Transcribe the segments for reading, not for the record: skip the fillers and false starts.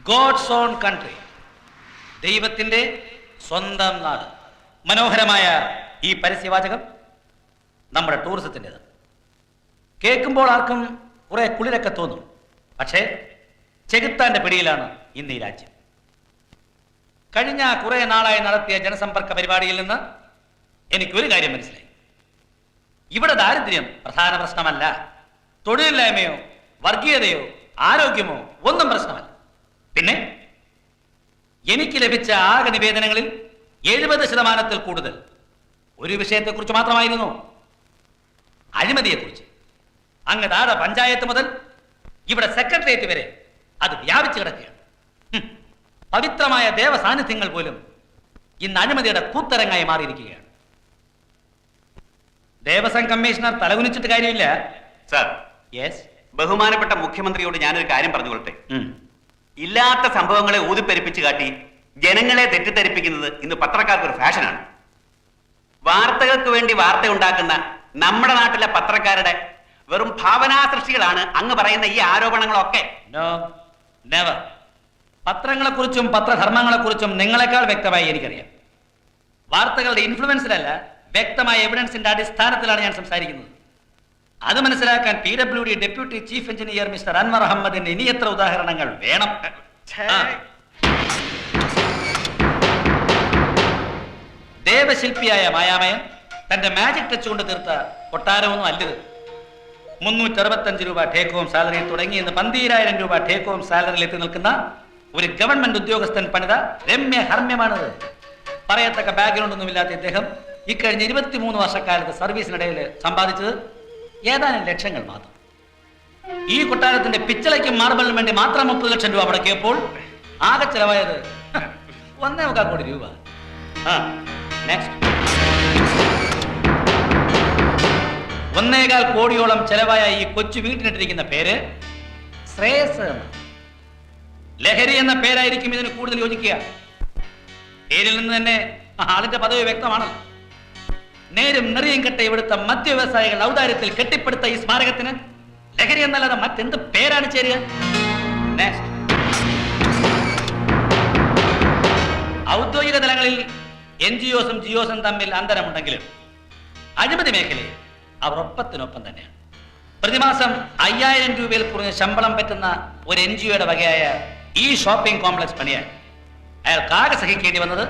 God's own country, ദൈവത്തിന്റെ സ്വന്തം നാട്. മനോഹരമായ ഈ പരസ്യവാചകം നമ്മുടെ ടൂറിസത്തിൻ്റെത്. കേൾക്കുമ്പോൾ ആർക്കും കുറെ കുളിരൊക്കെ തോന്നും. പക്ഷേ ചെകുത്താന്റെ പിടിയിലാണ് ഇന്ന് ഈ രാജ്യം. കഴിഞ്ഞ കുറെ നാളായി നടത്തിയ ജനസമ്പർക്ക പരിപാടിയിൽ നിന്ന് എനിക്കൊരു കാര്യം മനസ്സിലായി. ഇവിടെ ദാരിദ്ര്യം പ്രധാന പ്രശ്നമല്ല. തൊഴിലില്ലായ്മയോ വർഗീയതയോ ആരോഗ്യമോ ഒന്നും പ്രശ്നമല്ല. പിന്നെ എനിക്ക് ലഭിച്ച ആകെ നിവേദനങ്ങളിൽ 70% കൂടുതൽ ഒരു വിഷയത്തെക്കുറിച്ച് മാത്രമായിരുന്നു, അഴിമതിയെക്കുറിച്ച്. അങ്ങ് താഴെ പഞ്ചായത്ത് മുതൽ ഇവിടെ സെക്രട്ടേറിയറ്റ് വരെ അത് വ്യാപിച്ചു കിടക്കുകയാണ്. പവിത്രമായ ദേവസാന്നിധ്യങ്ങൾ പോലും ഇന്ന് അഴിമതിയുടെ കൂത്തരങ്ങായി മാറിയിരിക്കുകയാണ്. ദേവസ്വം കമ്മീഷണർ തലകുനിച്ചിട്ട് കാര്യമില്ല. സാർ, യെസ്, ബഹുമാനപ്പെട്ട മുഖ്യമന്ത്രിയോട് ഞാനൊരു കാര്യം പറഞ്ഞുകൊള്ളട്ടെ. ഇല്ലാത്ത സംഭവങ്ങളെ ഊതിപ്പെരിപ്പിച്ച് കാട്ടി ജനങ്ങളെ തെറ്റിദ്ധരിപ്പിക്കുന്നത് ഇന്ന് പത്രക്കാർക്ക് ഒരു ഫാഷനാണ്. വാർത്തകൾക്ക് വേണ്ടി വാർത്ത ഉണ്ടാക്കുന്ന നമ്മുടെ നാട്ടിലെ പത്രക്കാരുടെ വെറും ഭാവനാ സൃഷ്ടികളാണ് അങ്ങ് പറയുന്ന ഈ ആരോപണങ്ങളൊക്കെ. No, never. പത്രങ്ങളെക്കുറിച്ചും പത്രധർമ്മങ്ങളെക്കുറിച്ചും നിങ്ങളെക്കാൾ വ്യക്തമായി എനിക്കറിയാം. വാർത്തകളുടെ ഇൻഫ്ലുവൻസിലല്ല, വ്യക്തമായ എവിഡൻസിന്റെ അടിസ്ഥാനത്തിലാണ് ഞാൻ സംസാരിക്കുന്നത്. അത് മനസ്സിലാക്കാൻ PWD deputy chief engineer mister Anwar അഹമ്മദിന് ഇനി എത്ര ഉദാഹരണങ്ങൾ വേണം? ദേവശില്പിയായ മായാമയൻ തന്റെ മാജിക് ടച്ച് കൊണ്ട് തീർത്ത കൊട്ടാരമൊന്നും അല്ലത്. 365 രൂപ ടേക്ക് ഹോം സാലറി തുടങ്ങി ഇന്ന് 12,000 രൂപ ടേക്ക് ഹോം സാലറിയിൽ എത്തി നിൽക്കുന്ന ഒരു ഗവൺമെന്റ് ഉദ്യോഗസ്ഥൻ പണിത രമ്യ ഹർമ്യമാണത്. പറയത്തക്ക ബാക്ക്ഗ്രൗണ്ടൊന്നുമില്ലാത്ത ഇദ്ദേഹം ഇക്കഴിഞ്ഞ 23 വർഷക്കാലത്ത് സർവീസിനിടയിൽ സമ്പാദിച്ചത് ഏതാനും ലക്ഷങ്ങൾ മാത്രം. ഈ കൊട്ടാരത്തിന്റെ പിച്ചളയ്ക്കും മാർബിളിനും വേണ്ടി മാത്രം 30 ലക്ഷം രൂപ മുടക്കിയപ്പോൾ ആകെ ചെലവായത് 1.25 കോടി രൂപ. നെക്സ്റ്റ്, 1.25 കോടിയോളം ചെലവായ ഈ കൊച്ചു വീട്ടിനിട്ടിരിക്കുന്ന പേര് ശ്രേയസ്. ലഹരി എന്ന പേരായിരിക്കും ഇതിന് കൂടുതൽ യോജിക്കുക. പേരിൽ നിന്ന് തന്നെ ആളിന്റെ പദവി വ്യക്തമാണല്ലോ. നേരും നെറിയും കെട്ട ഇവിടുത്തെ മദ്യ വ്യവസായികൾ ഔദാര്യത്തിൽ കെട്ടിപ്പടുത്ത ഈ സ്മാരകത്തിന് ലഹരി എന്നല്ലാതെ മറ്റെന്ത് പേരാണ് ചേരുക? ഔദ്യോഗിക തലങ്ങളിൽ NGOസും ജിയോസും തമ്മിൽ അന്തരമുണ്ടെങ്കിലും അഴിമതി മേഖലയിൽ അവർ ഒപ്പത്തിനൊപ്പം തന്നെയാണ്. പ്രതിമാസം 5,000 രൂപയിൽ കുറഞ്ഞ ശമ്പളം പറ്റുന്ന ഒരു NGOയുടെ വകയായ ഈ ഷോപ്പിംഗ് കോംപ്ലക്സ് പണിയാൻ അയാൾക്കാകെ സഹിക്കേണ്ടി വന്നത്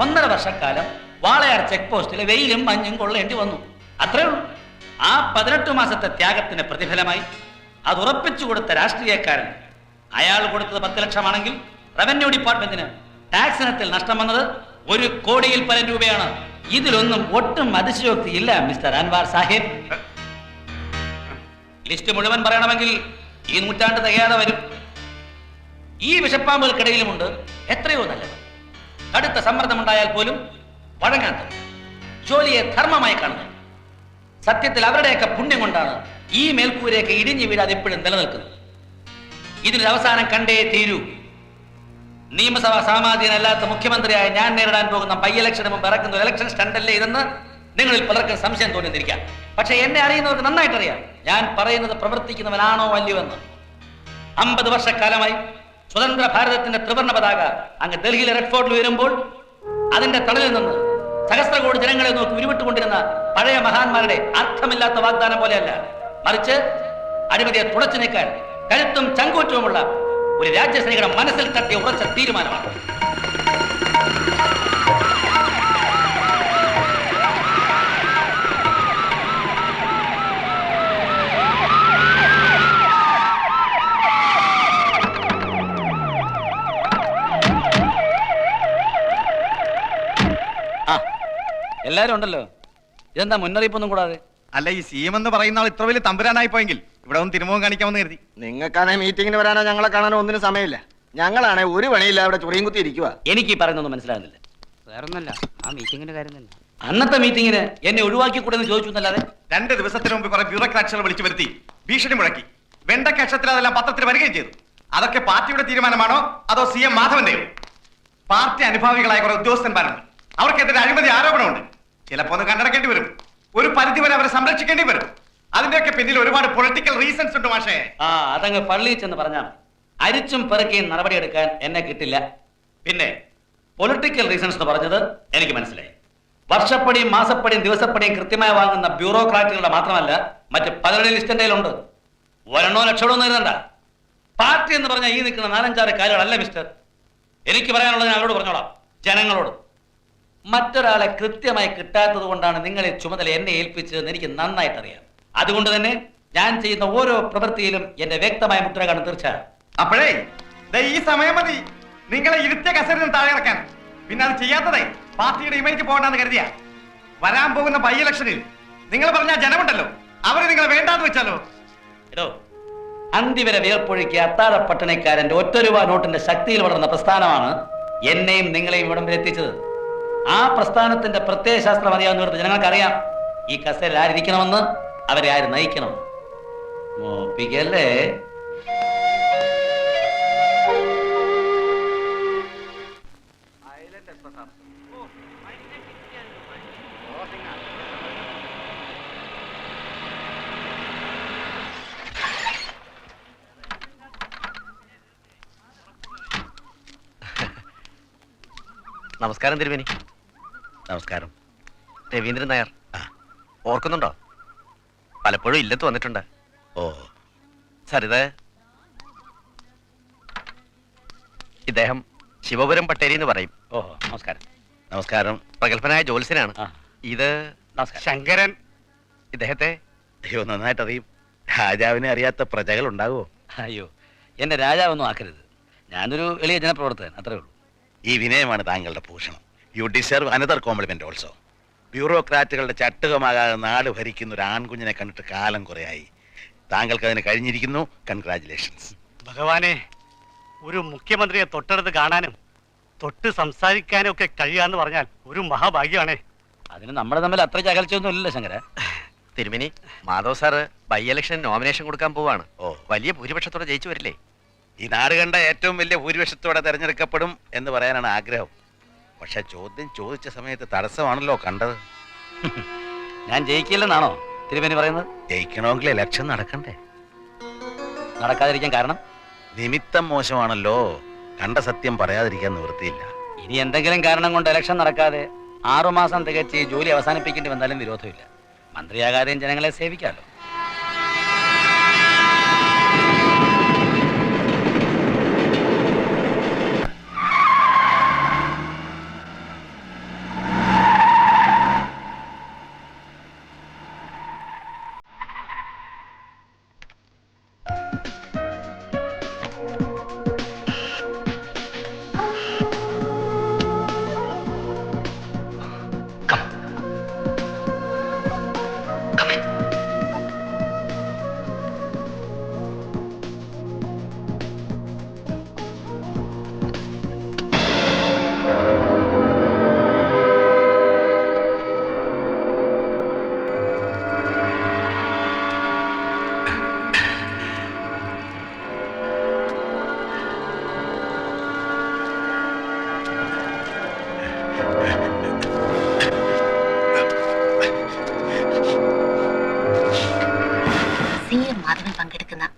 1.5 വർഷക്കാലം വാളയാർ ചെക്ക് പോസ്റ്റിലെ വെയിലും മഞ്ഞും കൊള്ളേണ്ടി വന്നു. അത്രേ ഉള്ളൂ. ആ 18 മാസത്തെ ത്യാഗത്തിന് പ്രതിഫലമായി അത് ഉറപ്പിച്ചു കൊടുത്ത രാഷ്ട്രീയക്കാരൻ അയാൾ കൊടുത്തത് 10 ലക്ഷമാണെങ്കിൽ റവന്യൂ ഡിപ്പാർട്ട്മെന്റിന് ടാക്സ് ഇനത്തിൽ നഷ്ടം വന്നത് 1 കോടിയിൽ പരം രൂപയാണ്. ഇതിലൊന്നും ഒട്ടും അതിശയോക്തി ഇല്ല മിസ്റ്റർ അൻവാർ സാഹിബ്. ലിസ്റ്റ് മുഴുവൻ പറയണമെങ്കിൽ ഈ നൂറ്റാണ്ട് തികയാതെ വരും. ഈ വിഷപ്പാമ്പുകൾക്കിടയിലുമുണ്ട് എത്രയോ നല്ലത്. കടുത്ത സമ്മർദ്ദമുണ്ടായാൽ പോലും വഴങ്ങാത്തത്, ജോലിയെ ധർമ്മമായി കാണുന്നത്. സത്യത്തിൽ അവരുടെയൊക്കെ പുണ്യം കൊണ്ടാണ് ഈ മേൽക്കൂരയൊക്കെ ഇടിഞ്ഞു വീഴാതെ എപ്പോഴും നിലനിൽക്കുന്നത്. ഇതിനൊരു അവസാനം കണ്ടേ തീരൂ. നിയമസഭാ സാമാജികനല്ലാത്ത മുഖ്യമന്ത്രിയായ ഞാൻ നേരിടാൻ പോകുന്ന ബൈ-ഇലക്ഷന് മുമ്പ് ഇറക്കുന്ന ഒരു ഇലക്ഷൻ സ്റ്റണ്ടല്ലേ ഇതെന്ന് നിങ്ങളിൽ പലർക്കും സംശയം തോന്നിയിരിക്കാം. പക്ഷെ എന്നെ അറിയുന്നവർക്ക് നന്നായിട്ടറിയാം ഞാൻ പറയുന്നത് പ്രവർത്തിക്കുന്നവനാണോ അല്ലയോ എന്ന്. 50 വർഷക്കാലമായി സ്വതന്ത്ര ഭാരതത്തിന്റെ ത്രിവർണ്ണ പതാക അങ്ങ് ഡൽഹിയിലെ റെഡ് ഫോർട്ടിൽ ഉയരുമ്പോൾ അതിന്റെ തണലിൽ നിന്ന് സഹസ്രകോടി ജനങ്ങളെ നോക്കി ഉരുവിട്ടുകൊണ്ടിരുന്ന പഴയ മഹാന്മാരുടെ അർത്ഥമില്ലാത്ത വാഗ്ദാനം പോലെയല്ല, മറിച്ച് അഴിമതിയെ തുടച്ചു നീക്കാൻ കരുത്തും ചങ്കൂറ്റവുമുള്ള ഒരു രാജ്യസ്നേഹിയുടെ മനസ്സിൽ തട്ടിയ ഉറച്ച തീരുമാനമാണ്. എല്ലാരും ഉണ്ടല്ലോ. ഇതെന്താ മുന്നറിയിപ്പൊന്നും കൂടാതെ? അല്ല, ഈ CM എന്ന് പറയുന്ന ആൾ ഇത്ര വലിയ തമ്പുരാനായി പോയെങ്കിൽ ഇവിടെ ഒന്ന് തിരുമുഖം കാണിക്കാമെന്ന് കരുതി. നിങ്ങൾക്കാണെ മീറ്റിങ്ങിന് വരാനോ ഞങ്ങളെ കാണാനോ ഒന്നിനും സമയമില്ല. ഞങ്ങളാണെ ഒരു പണിയില്ല, അവിടെ ചൊറിയും കുത്തി ഇരിക്കുക. എനിക്ക് ഈ പറയുന്നൊന്നും മനസ്സിലാകുന്നില്ല. വേറൊന്നല്ല, ആ മീറ്റിങ്ങിന്റെ കാര്യം തന്നെ. അന്നത്തെ മീറ്റിങ്ങിന് എന്നെ ഒഴിവാക്കി കൂടെ ചോദിച്ചു എന്നല്ലാതെ 2 ദിവസത്തിന് മുമ്പ് കുറെ ബ്യൂറോക്രാറ്റ്സുകൾ വിളിച്ചു വരുത്തി ഭീഷണി മുഴക്കി. വെണ്ടയ്ക്ക് അക്ഷരത്തിൽ അതെല്ലാം പത്രത്തിൽ വരികയും ചെയ്തു. അതൊക്കെ പാർട്ടിയുടെ തീരുമാനമാണോ അതോ CM മാധവന്റെയോ? പാർട്ടി അനുഭാവികളായ കുറെ ഉദ്യോഗസ്ഥന്മാരുണ്ട്. അവർക്കെതിരെ അഴിമതി ആരോപണമുണ്ട്. ചിലപ്പോ ഒന്ന് കണ്ടടക്കേണ്ടി വരും. ഒരു പരിധിവരെ അവരെ സംരക്ഷിക്കേണ്ടി വരും. അതിന്റെയൊക്കെ പിന്നിൽ ഒരുപാട് പൊളിറ്റിക്കൽ റീസൺസ് ഉണ്ട്. പക്ഷേ അതങ്ങ് പള്ളിയിൽ ചെന്ന് പറഞ്ഞാൽ അരിച്ചും പെറുക്കിയും നടപടിയെടുക്കാൻ എന്നെ കിട്ടില്ല. പിന്നെ പൊളിറ്റിക്കൽ റീസൺസ് എന്ന് പറഞ്ഞത് എനിക്ക് മനസ്സിലായി. വർഷപ്പടിയും മാസപ്പടിയും ദിവസപ്പടിയും കൃത്യമായി വാങ്ങുന്ന ബ്യൂറോക്രാറ്റുകളുടെ മാത്രമല്ല മറ്റ് പലരുടെ ലിസ്റ്റ് എൻ്റെ കയ്യിലുണ്ട്. ഒരെണ്ണോ ലക്ഷണോ ഒന്നും എഴുതണ്ട. പാർട്ടി എന്ന് പറഞ്ഞാൽ ഈ നിൽക്കുന്ന 4-5 കാര്യങ്ങളല്ല മിസ്റ്റർ. എനിക്ക് പറയാനുള്ളത് ഞാൻ അവരോട് പറഞ്ഞോളാം, ജനങ്ങളോട്. മറ്റൊരാളെ കൃത്യമായി കിട്ടാത്തത് കൊണ്ടാണ് നിങ്ങൾ ഈ ചുമതല എന്നെ ഏൽപ്പിച്ചതെന്ന് എനിക്ക് നന്നായിട്ടറിയാം. അതുകൊണ്ട് തന്നെ ഞാൻ ചെയ്യുന്ന ഓരോ പ്രവൃത്തിയിലും എന്റെ വ്യക്തമായ മുദ്ര കാണും. തീർച്ചയായും. അപ്പോഴേ ഈ സമയം മതി നിങ്ങളെ ഇരുത്തിയ കസേരയിൽ നിന്ന് താഴെ ഇറക്കാൻ. പിന്നെ അത് ചെയ്യാത്തതേ പാർട്ടിയുടെ ഇമേജ് പോകണ്ടെന്ന് കരുതിയ വരാൻ പോകുന്ന ബൈ ഇലക്ഷനിൽ നിങ്ങൾ പറഞ്ഞ ജനമുണ്ടല്ലോ, അവര് നിങ്ങളെ വേണ്ടാന്ന് വെച്ചാലോ? എടോ, അന്തിവരെ വിയർപ്പൊഴുക്കി അത്താഴ പട്ടണക്കാരന്റെ ഒറ്റ രൂപ നോട്ടിന്റെ ശക്തിയിൽ വളർന്ന പ്രസ്ഥാനമാണ് എന്നെയും നിങ്ങളെയും ഇവിടം വരെ എത്തിച്ചത്. ആ പ്രസ്ഥാനത്തിന്റെ പ്രത്യയശാസ്ത്രം അറിയാവുന്നവർക്ക് ജനങ്ങൾക്കറിയാം ഈ കസേരയിൽ ആരിക്കണമെന്ന്, അവരെ ആര് നയിക്കണം. മോപ്പിക്കല്ലേ? നമസ്കാരം തിരുമേനി. നമസ്കാരം. രവീന്ദ്രൻ നായർ ഓർക്കുന്നുണ്ടോ? പലപ്പോഴും ഇല്ലത്ത് വന്നിട്ടുണ്ട്. ഓ സരിത, ഇദ്ദേഹം ശിവപുരം പട്ടേരി എന്ന് പറയും. ഓഹോ, നമസ്കാരം. നമസ്കാരം. പ്രഗത്ഭനായ ജ്യോത്സ്യനാണ്. ഇത് ശങ്കരൻ. ഇദ്ദേഹത്തെ അയ്യോ നന്നായിട്ട് അറിയും. രാജാവിനെ അറിയാത്ത പ്രജകൾ ഉണ്ടാകുമോ? അയ്യോ, എന്റെ രാജാവൊന്നും ആക്കരുത്. ഞാനൊരു എളിയ ജനപ്രവർത്തകൻ, അത്രേ ഉള്ളൂ. ഈ വിനയമാണ് താങ്കളുടെ ഭൂഷണം. You deserve another compliment also. ബ്യൂറോക്രാറ്റുകളുടെ ചട്ടുകമാകാതെ നാട് ഭരിക്കുന്ന ഒരു ആൺകുഞ്ഞിനെ കണ്ടിട്ട് കാലം കുറയായി. താങ്കൾക്ക് അതിന് കഴിഞ്ഞിരിക്കുന്നു. കൺഗ്രാറ്റുലേഷൻസ്. ഭഗവാനെ, ഒരു മുഖ്യമന്ത്രിയെ തൊട്ടടുത്ത് കാണാനും തൊട്ട് സംസാരിക്കാനും ഒക്കെ കഴിയാന്ന് പറഞ്ഞാൽ ഒരു മഹാഭാഗ്യമാണേ. അതിന് നമ്മുടെ തമ്മിൽ അത്ര അകൽച്ചയൊന്നും ഇല്ലല്ലോ ശങ്കര. തിരുമേനി, Madhav sir by election nomination കൊടുക്കാൻ പോവാണ്. ഓ, വലിയ ഭൂരിപക്ഷത്തോടെ ജയിച്ചു വരില്ലേ? ഈ നാട് കണ്ട ഏറ്റവും വലിയ ഭൂരിപക്ഷത്തോടെ തെരഞ്ഞെടുക്കപ്പെടും എന്ന് പറയാനാണ് ആഗ്രഹം. പക്ഷെ ചോദ്യം ചോദിച്ച സമയത്ത് തടസ്സമാണല്ലോ കണ്ടത്. ഞാൻ ജയിക്കില്ലെന്നാണോ തിരുമേനി പറയുന്നത്? ജയിക്കണമെങ്കിൽ ഇലക്ഷൻ നടക്കണ്ടേ? നടക്കാതിരിക്കാൻ കാരണം നിമിത്തം മോശമാണല്ലോ. കണ്ട സത്യം പറയാതിരിക്കാൻ നിവൃത്തിയില്ല. ഇനി എന്തെങ്കിലും കാരണം കൊണ്ട് ഇലക്ഷൻ നടക്കാതെ 6 മാസം തികച്ച് ഈ ജോലി അവസാനിപ്പിക്കേണ്ടി വന്നാലും വിരോധമില്ല. മന്ത്രിയാകാതെയും ജനങ്ങളെ സേവിക്കാമല്ലോ.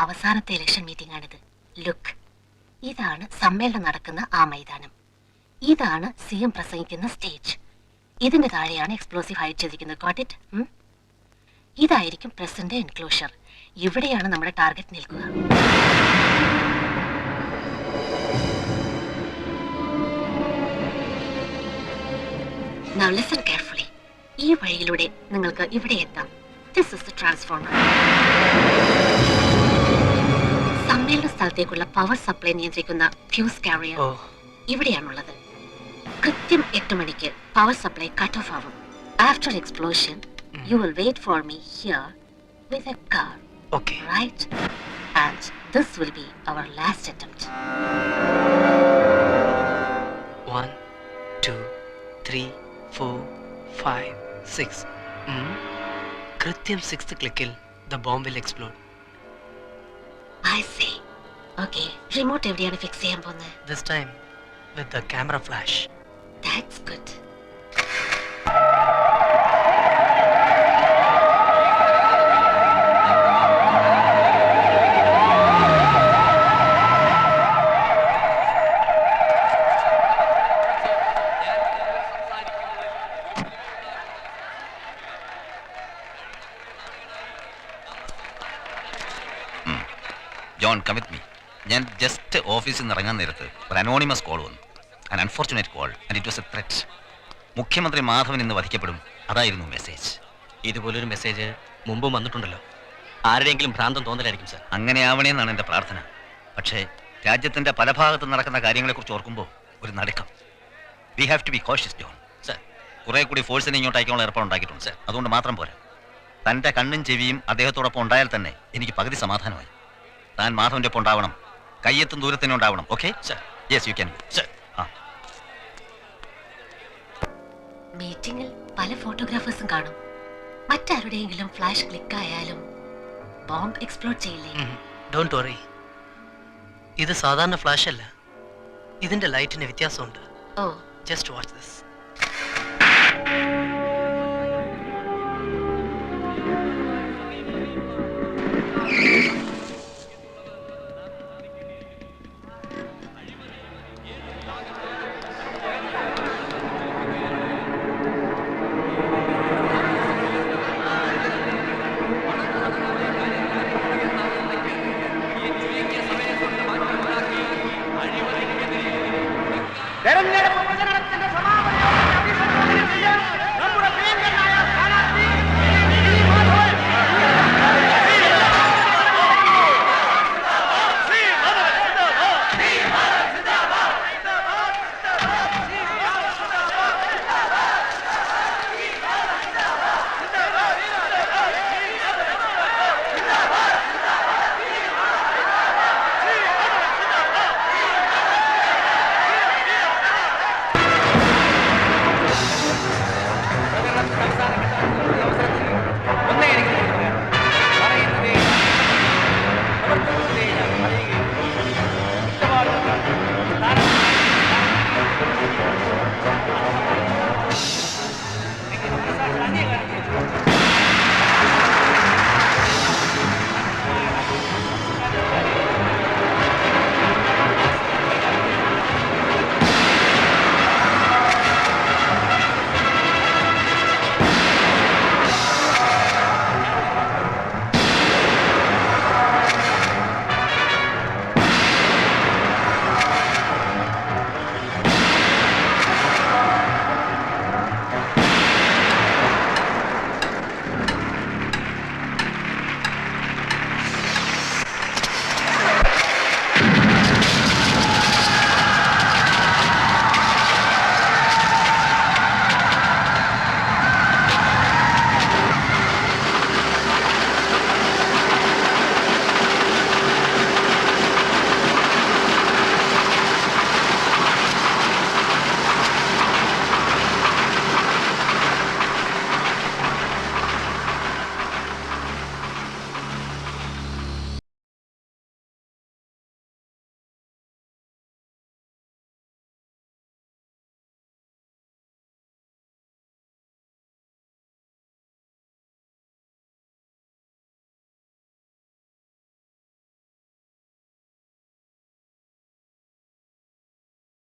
അവസാനത്തെ ഇലക്ഷൻ മീറ്റിംഗ് ആണിത്. ലുക്ക്, ഇതാണ് സമ്മേളനം നടക്കുന്ന ആ മൈതാനം. ഇതാണ് CM പ്രസംഗിക്കുന്ന സ്റ്റേജ്. ഇതിന്റെ താഴെയാണ് എക്സ്പ്ലോസീവ് ഹൈഡ് ചെയ്തിരിക്കുന്നത്. Got it? ഇതായിരിക്കും പ്രസിഡന്റ് എൻക്ലോഷർ. ഇവിടെയാണ് നമ്മുടെ ടാർഗറ്റ് നിൽക്കുക. Now listen carefully. ഈ വഴിയിലൂടെ നിങ്ങൾക്ക് ഇവിടെ എത്താം. This is the transformer. സമ്മേളന സ്ഥലത്തേക്കുള്ള പവർ സപ്ലൈ നിയന്ത്രിക്കുന്ന ഫ്യൂസ് കാരിയർ ഇവിടെയാണുള്ളത്. കൃത്യം 8 മണിക്ക് പവർ സപ്ലൈ കട്ട് ഓഫ് ആവും. After explosion you will wait for me here with a car. Okay. Right? And this will be our last attempt. 1, 2, 3, 4, 5, 6. കൃത്യം 6th ക്ലിക്കിൽ the bomb will explode. I see. Okay, remote എവിടെയാണ് fix ചെയ്യാൻ പോകുന്നത്? This time with the camera flash. That's good. ഞാൻ just ഓഫീസിൽ നിന്ന് ഇറങ്ങാൻ നേരത്ത് ഒരു അനോണിമസ് കോൾ വന്നു. An unfortunate call and it was A threat. മുഖ്യമന്ത്രി മാധവൻ ഇന്ന് വധിക്കപ്പെടും, അതായിരുന്നു മെസ്സേജ്. ഇതുപോലൊരു മെസ്സേജ് മുമ്പും വന്നിട്ടുണ്ടല്ലോ. ആരുടെയെങ്കിലും ഭ്രാന്തം തോന്നലായിരിക്കും സാർ. അങ്ങനെ ആവണേന്നാണ് എൻ്റെ പ്രാർത്ഥന. പക്ഷേ രാജ്യത്തിൻ്റെ പല ഭാഗത്തും നടക്കുന്ന കാര്യങ്ങളെക്കുറിച്ച് ഓർക്കുമ്പോൾ ഒരു നടുക്കം. We have to be cautious John. Sir, കുറെ കൂടി ഫോഴ്സിനെ ഇങ്ങോട്ട് അയക്കാനുള്ള ഏർപ്പാടുണ്ടാക്കിയിട്ടുണ്ട് സാർ. അതുകൊണ്ട് മാത്രം പോരാ, തൻ്റെ കണ്ണും ചെവിയും അദ്ദേഹത്തോടൊപ്പം ഉണ്ടായാൽ തന്നെ എനിക്ക് പകുതി സമാധാനമായി. താൻ മാധവൻ്റെ ഒപ്പം ഉണ്ടാവണം, കയ്യെത്തും ദൂരത്തിനും ഉണ്ടാവണം. Okay sir. Yes you can go. Sir. മീറ്റിംഗിൽ പല ഫോട്ടോഗ്രാഫേഴ്സും കാണും. മറ്റാരുടെയെങ്കിലും ഫ്ലാഷ് ക്ലിക്ക് ആയാലും ബോംബ് എക്സ്പ്ലോഡ് ചെയ്യില്ലേ? ഡോണ്ട് വറി, ഇത് സാധാരണ ഫ്ലാഷ് അല്ല. ഇതിന്റെ ലൈറ്റിന് വ്യത്യാസമുണ്ട്. ഓ, ജസ്റ്റ് വാച്ച് ദിസ്.